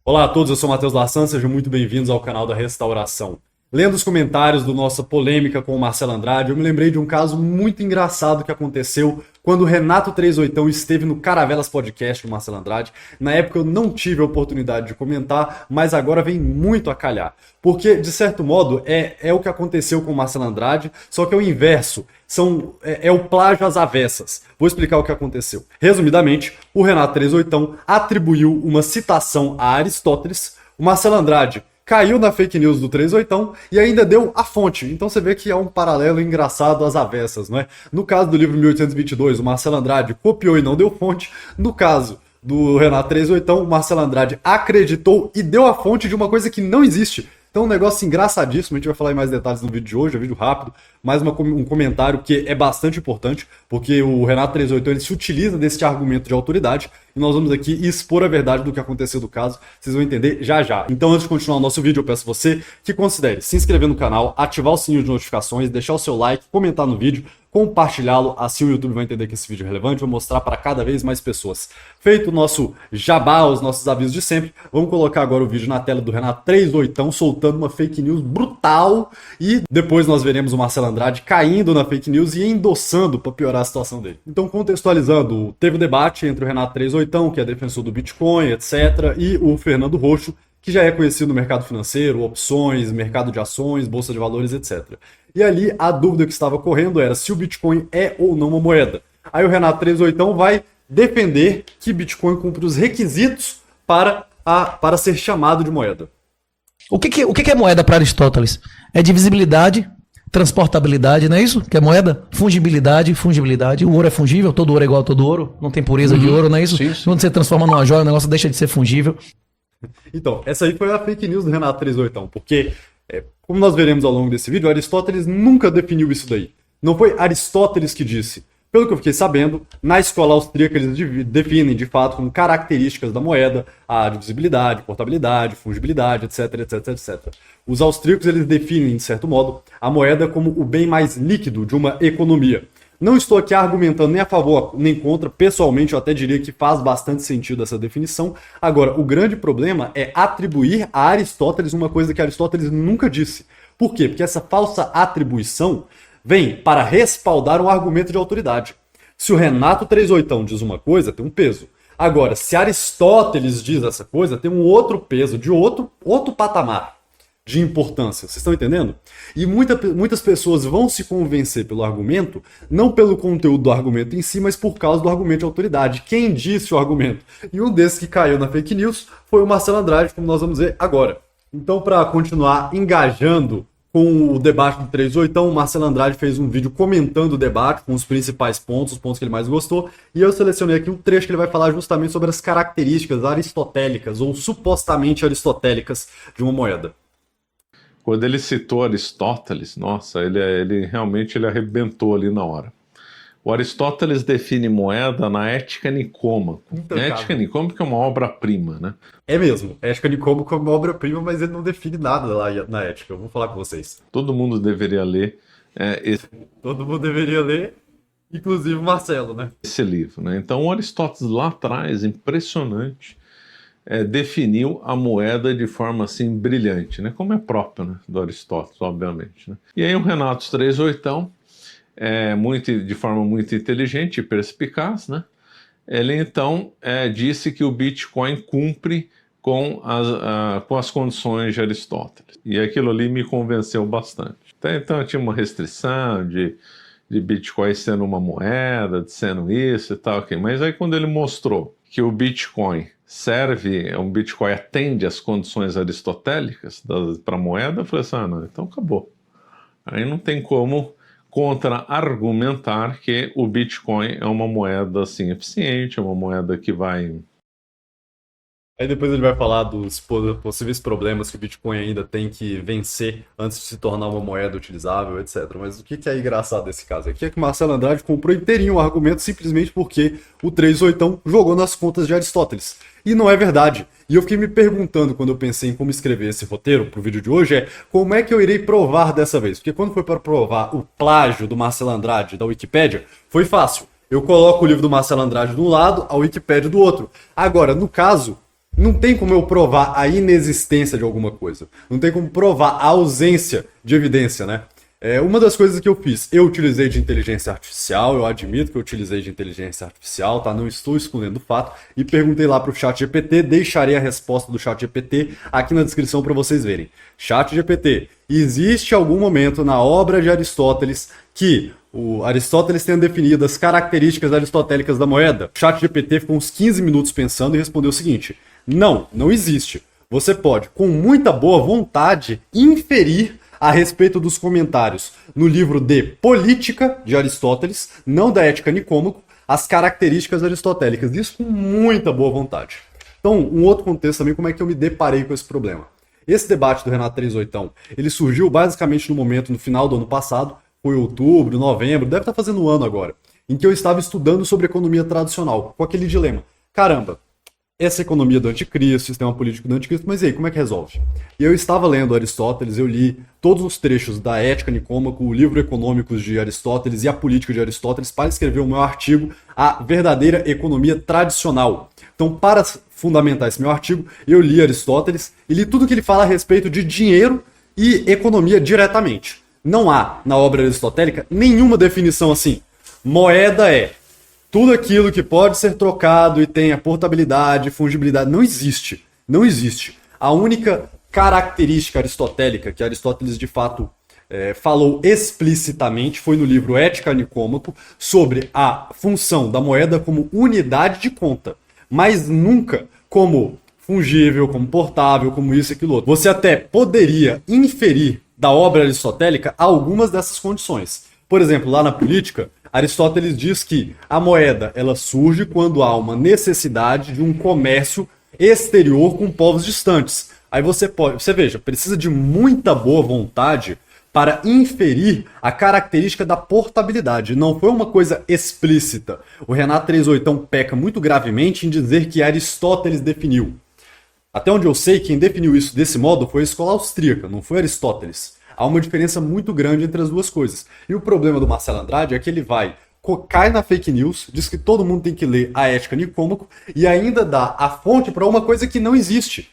Olá a todos, eu sou o Matheus Lassan, sejam muito bem-vindos ao canal da Restauração. Lendo os comentários do nossa polêmica com o Marcelo Andrade, eu me lembrei de um caso muito engraçado que aconteceu quando o Renato 38 esteve no Caravelas Podcast do Marcelo Andrade. Na época eu não tive a oportunidade de comentar, mas agora vem muito a calhar. Porque, de certo modo, é o que aconteceu com o Marcelo Andrade, só que é o inverso. É o plágio às avessas. Vou explicar o que aconteceu. Resumidamente, o Renato 38 atribuiu uma citação a Aristóteles, o Marcelo Andrade caiu na fake news do 38 e ainda deu a fonte. Então você vê que é um paralelo engraçado às avessas, não é? No caso do livro 1822, o Marcelo Andrade copiou e não deu fonte. No caso do Renato 38, o Marcelo Andrade acreditou e deu a fonte de uma coisa que não existe. Então, um negócio engraçadíssimo, a gente vai falar em mais detalhes no vídeo de hoje, é um vídeo rápido, mais um comentário que é bastante importante, porque o Renato 38 ele se utiliza desse argumento de autoridade, e nós vamos aqui expor a verdade do que aconteceu do caso, vocês vão entender já já. Então, antes de continuar o nosso vídeo, eu peço você que considere se inscrever no canal, ativar o sininho de notificações, deixar o seu like, comentar no vídeo, compartilhá-lo, assim o YouTube vai entender que esse vídeo é relevante, vai mostrar para cada vez mais pessoas. Feito o nosso jabá, os nossos avisos de sempre, vamos colocar agora o vídeo na tela do Renato 38 soltando uma fake news brutal e depois nós veremos o Marcelo Andrade caindo na fake news e endossando para piorar a situação dele. Então, contextualizando, teve o debate entre o Renato 38, que é defensor do Bitcoin, etc., e o Fernando Rocho, que já é conhecido no mercado financeiro, opções, mercado de ações, bolsa de valores, etc. E ali a dúvida que estava correndo era se o Bitcoin é ou não uma moeda. Aí o Renato 38 vai defender que Bitcoin cumpre os requisitos para ser chamado de moeda. O que é moeda para Aristóteles? É divisibilidade, transportabilidade, não é isso? Que é moeda? Fungibilidade. O ouro é fungível, todo ouro é igual a todo ouro, não tem pureza de ouro, não é isso? Sim. Quando você transforma numa joia, o negócio deixa de ser fungível. Então, essa aí foi a fake news do Renato 38, porque, como nós veremos ao longo desse vídeo, Aristóteles nunca definiu isso daí. Não foi Aristóteles que disse. Pelo que eu fiquei sabendo, na escola austríaca eles definem, de fato, como características da moeda, a divisibilidade, portabilidade, fungibilidade, etc, etc, etc. Os austríacos eles definem, de certo modo, a moeda como o bem mais líquido de uma economia. Não estou aqui argumentando nem a favor nem contra, pessoalmente eu até diria que faz bastante sentido essa definição. Agora, o grande problema é atribuir a Aristóteles uma coisa que Aristóteles nunca disse. Por quê? Porque essa falsa atribuição vem para respaldar um argumento de autoridade. Se o Renato 38 diz uma coisa, tem um peso. Agora, se Aristóteles diz essa coisa, tem um outro peso, de outro patamar de importância. Vocês estão entendendo? E muitas pessoas vão se convencer pelo argumento, não pelo conteúdo do argumento em si, mas por causa do argumento de autoridade. Quem disse o argumento? E um desses que caiu na fake news foi o Marcelo Andrade, como nós vamos ver agora. Então, para continuar engajando com o debate do 38, o Marcelo Andrade fez um vídeo comentando o debate com os principais pontos, os pontos que ele mais gostou, e eu selecionei aqui um trecho que ele vai falar justamente sobre as características aristotélicas, ou supostamente aristotélicas, de uma moeda. Quando ele citou Aristóteles, nossa, ele realmente arrebentou ali na hora. O Aristóteles define moeda na Ética Nicômaco. Ética Nicômaco é uma obra-prima, né? É mesmo, Ética Nicômaco é uma obra-prima, mas ele não define nada lá na Ética. Eu vou falar com vocês. Todo mundo deveria ler Todo mundo deveria ler, inclusive o Marcelo, né? Esse livro, né? Então o Aristóteles lá atrás, impressionante, definiu a moeda de forma assim brilhante, né? Como é próprio, né, do Aristóteles, obviamente, né? E aí o Renato 38 de forma muito inteligente e perspicaz, né? Ele então disse que o Bitcoin cumpre com as condições de Aristóteles. E aquilo ali me convenceu bastante. Então tinha uma restrição de Bitcoin sendo uma moeda, de sendo isso e tal, okay. Mas aí quando ele mostrou que o Bitcoin um Bitcoin atende às condições aristotélicas para a moeda, eu falei assim, não, então acabou. Aí não tem como contra-argumentar que o Bitcoin é uma moeda assim, eficiente, é uma moeda que vai... Aí depois ele vai falar dos possíveis problemas que o Bitcoin ainda tem que vencer antes de se tornar uma moeda utilizável, etc. Mas o que é engraçado desse caso aqui é que o Marcelo Andrade comprou inteirinho o argumento simplesmente porque o 38 jogou nas contas de Aristóteles. E não é verdade. E eu fiquei me perguntando quando eu pensei em como escrever esse roteiro pro vídeo de hoje como é que eu irei provar dessa vez? Porque quando foi para provar o plágio do Marcelo Andrade da Wikipédia, foi fácil. Eu coloco o livro do Marcelo Andrade de um lado, a Wikipédia do outro. Agora, no caso, não tem como eu provar a inexistência de alguma coisa. Não tem como provar a ausência de evidência, né? Uma das coisas que eu fiz, eu utilizei de inteligência artificial, eu admito que eu utilizei de inteligência artificial, tá? Não estou escondendo o fato. E perguntei lá pro ChatGPT, deixarei a resposta do ChatGPT aqui na descrição para vocês verem. ChatGPT, existe algum momento na obra de Aristóteles que o Aristóteles tenha definido as características aristotélicas da moeda? O ChatGPT ficou uns 15 minutos pensando e respondeu o seguinte: não, não existe. Você pode, com muita boa vontade, inferir a respeito dos comentários no livro de Política de Aristóteles, não da Ética Nicômaco, as características aristotélicas. Isso com muita boa vontade. Então, um outro contexto também, como é que eu me deparei com esse problema. Esse debate do Renato 38, ele surgiu basicamente no final do ano passado, foi outubro, novembro, deve estar fazendo um ano agora, em que eu estava estudando sobre economia tradicional, com aquele dilema. Caramba, essa economia do anticristo, sistema político do anticristo, mas e aí, como é que resolve? E eu estava lendo Aristóteles, eu li todos os trechos da Ética Nicômaco, o livro Econômicos de Aristóteles e a Política de Aristóteles para escrever o meu artigo, A Verdadeira Economia Tradicional. Então, para fundamentar esse meu artigo, eu li Aristóteles e li tudo que ele fala a respeito de dinheiro e economia diretamente. Não há, na obra aristotélica, nenhuma definição assim. Moeda é tudo aquilo que pode ser trocado e tenha portabilidade, fungibilidade. Não existe. Não existe. A única característica aristotélica que Aristóteles, de fato, falou explicitamente foi no livro Ética Nicômaco sobre a função da moeda como unidade de conta, mas nunca como fungível, como portável, como isso e aquilo outro. Você até poderia inferir da obra aristotélica algumas dessas condições. Por exemplo, lá na Política, Aristóteles diz que a moeda ela surge quando há uma necessidade de um comércio exterior com povos distantes. Aí você veja, precisa de muita boa vontade para inferir a característica da portabilidade. Não foi uma coisa explícita. O Renato 38 peca muito gravemente em dizer que Aristóteles definiu. Até onde eu sei, quem definiu isso desse modo foi a escola austríaca, não foi Aristóteles. Há uma diferença muito grande entre as duas coisas. E o problema do Marcelo Andrade é que ele cai na fake news, diz que todo mundo tem que ler a Ética Nicômaco e ainda dá a fonte para uma coisa que não existe.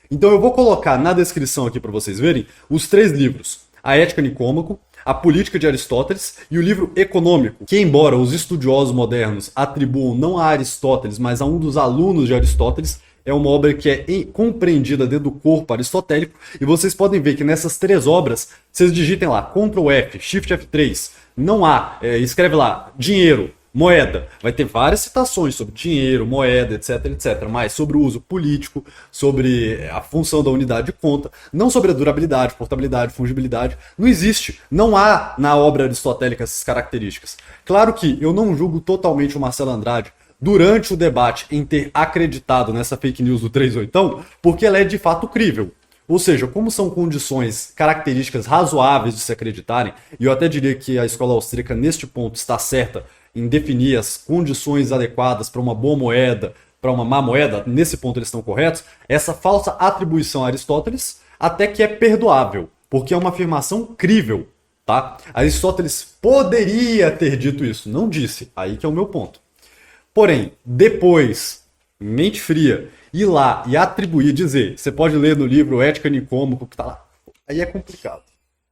Então eu vou colocar na descrição aqui para vocês verem os 3 livros. A Ética Nicômaco, a Política de Aristóteles e o livro Econômico, que embora os estudiosos modernos atribuam não a Aristóteles, mas a um dos alunos de Aristóteles, é uma obra que é compreendida dentro do corpo aristotélico, e vocês podem ver que nessas 3 obras, vocês digitem lá, Ctrl F, Shift F3, não há, escreve lá, dinheiro, moeda, vai ter várias citações sobre dinheiro, moeda, etc, etc, mas sobre o uso político, sobre a função da unidade de conta, não sobre a durabilidade, portabilidade, fungibilidade, não existe, não há na obra aristotélica essas características. Claro que eu não julgo totalmente o Marcelo Andrade, durante o debate em ter acreditado nessa fake news do 38, porque ela é de fato crível. Ou seja, como são condições, características razoáveis de se acreditarem, e eu até diria que a escola austríaca neste ponto está certa em definir as condições adequadas para uma boa moeda, para uma má moeda, nesse ponto eles estão corretos, essa falsa atribuição a Aristóteles até que é perdoável, porque é uma afirmação crível. Tá? Aristóteles poderia ter dito isso, não disse, aí que é o meu ponto. Porém, depois, mente fria, ir lá e atribuir, dizer, você pode ler no livro Ética Nicômaco, que tá lá, aí é complicado.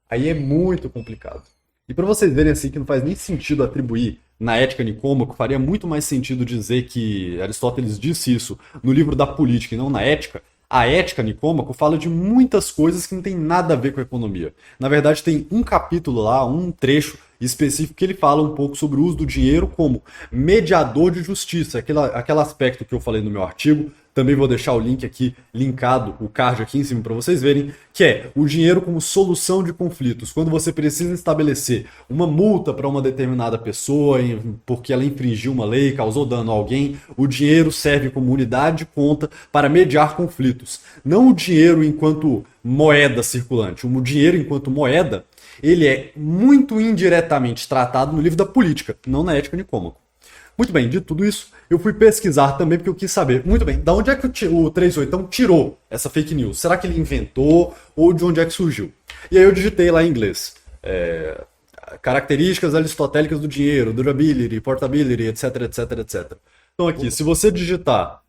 Aí é muito complicado. E para vocês verem assim que não faz nem sentido atribuir na Ética Nicômaco, faria muito mais sentido dizer que Aristóteles disse isso no livro da Política e não na Ética. A Ética Nicômaco fala de muitas coisas que não tem nada a ver com a economia. Na verdade, tem um capítulo lá, um trecho específico que ele fala um pouco sobre o uso do dinheiro como mediador de justiça, aquele aspecto que eu falei no meu artigo. Também vou deixar o link aqui, linkado, o card aqui em cima para vocês verem, que é o dinheiro como solução de conflitos. Quando você precisa estabelecer uma multa para uma determinada pessoa porque ela infringiu uma lei, causou dano a alguém, o dinheiro serve como unidade de conta para mediar conflitos. Não o dinheiro enquanto moeda circulante. O dinheiro enquanto moeda, ele é muito indiretamente tratado no livro da Política, não na Ética Nicômaco. Muito bem, de tudo isso, eu fui pesquisar também porque eu quis saber, muito bem, da onde é que o 38 tirou essa fake news? Será que ele inventou ou de onde é que surgiu? E aí eu digitei lá em inglês, características aristotélicas do dinheiro, durability, portability, etc, etc, etc. Então aqui, se você digitar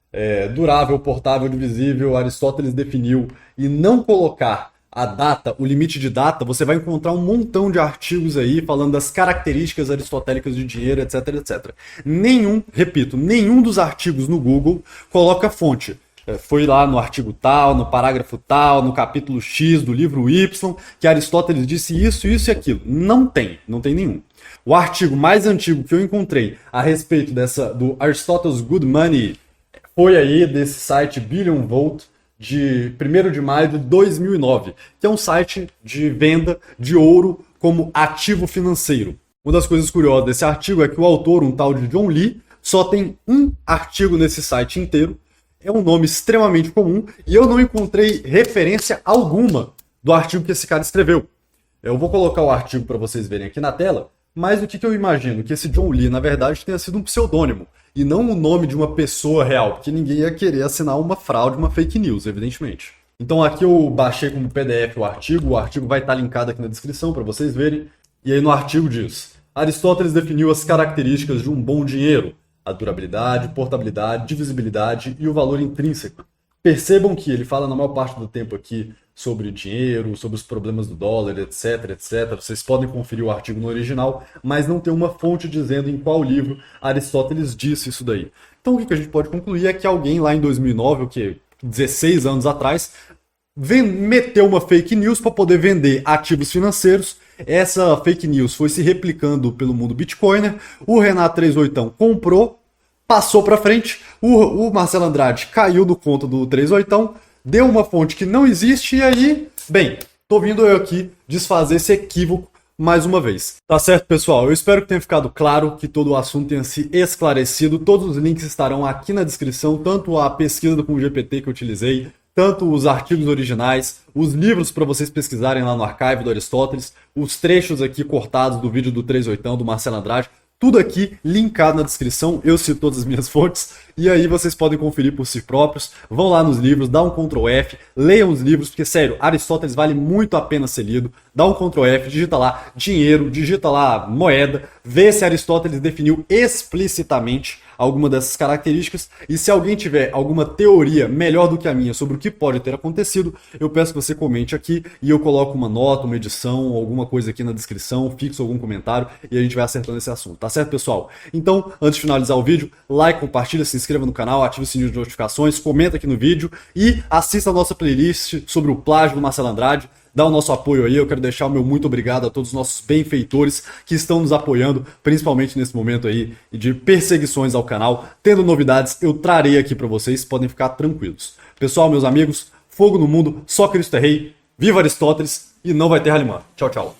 durável, portável, divisível, Aristóteles definiu, e não colocar a data, o limite de data, você vai encontrar um montão de artigos aí falando das características aristotélicas de dinheiro, etc, etc. Nenhum dos artigos no Google coloca fonte. Foi lá no artigo tal, no parágrafo tal, no capítulo X do livro Y, que Aristóteles disse isso, isso e aquilo. Não tem nenhum. O artigo mais antigo que eu encontrei a respeito do Aristotle's Good Money foi aí desse site Billion Volt, de 1º de maio de 2009, que é um site de venda de ouro como ativo financeiro. Uma das coisas curiosas desse artigo é que o autor, um tal de John Lee, só tem um artigo nesse site inteiro, é um nome extremamente comum, e eu não encontrei referência alguma do artigo que esse cara escreveu. Eu vou colocar o artigo para vocês verem aqui na tela, mas o que eu imagino? Que esse John Lee, na verdade, tenha sido um pseudônimo, e não o nome de uma pessoa real, porque ninguém ia querer assinar uma fraude, uma fake news, evidentemente. Então aqui eu baixei como PDF o artigo vai estar linkado aqui na descrição para vocês verem, e aí no artigo diz: Aristóteles definiu as características de um bom dinheiro, a durabilidade, portabilidade, divisibilidade e o valor intrínseco. Percebam que ele fala na maior parte do tempo aqui sobre dinheiro, sobre os problemas do dólar, etc, etc. Vocês podem conferir o artigo no original, mas não tem uma fonte dizendo em qual livro Aristóteles disse isso daí. Então o que a gente pode concluir é que alguém lá em 2009, 16 anos atrás, meteu uma fake news para poder vender ativos financeiros. Essa fake news foi se replicando pelo mundo Bitcoiner. O Renato 38 comprou, passou para frente, o Marcelo Andrade caiu no conto do 38, deu uma fonte que não existe e aí, bem, tô vindo eu aqui desfazer esse equívoco mais uma vez. Tá certo, pessoal? Eu espero que tenha ficado claro, que todo o assunto tenha se esclarecido. Todos os links estarão aqui na descrição, tanto a pesquisa com o GPT que eu utilizei, tanto os artigos originais, os livros para vocês pesquisarem lá no archive do Aristóteles, os trechos aqui cortados do vídeo do 38 do Marcelo Andrade, tudo aqui linkado na descrição, eu cito todas as minhas fontes, e aí vocês podem conferir por si próprios, vão lá nos livros, dá um Ctrl F, leiam os livros, porque sério, Aristóteles vale muito a pena ser lido, dá um Ctrl F, digita lá dinheiro, digita lá moeda, vê se Aristóteles definiu explicitamente alguma dessas características, e se alguém tiver alguma teoria melhor do que a minha sobre o que pode ter acontecido, eu peço que você comente aqui, e eu coloco uma nota, uma edição, alguma coisa aqui na descrição, fixo algum comentário, e a gente vai acertando esse assunto, tá certo, pessoal? Então, antes de finalizar o vídeo, like, compartilha, se inscreva no canal, ative o sininho de notificações, comenta aqui no vídeo, e assista a nossa playlist sobre o plágio do Marcelo Andrade. Dá o nosso apoio aí, eu quero deixar o meu muito obrigado a todos os nossos benfeitores que estão nos apoiando, principalmente nesse momento aí de perseguições ao canal. Tendo novidades, eu trarei aqui para vocês, podem ficar tranquilos. Pessoal, meus amigos, fogo no mundo, só Cristo é rei, viva Aristóteles e não vai ter Halimã. Tchau, tchau.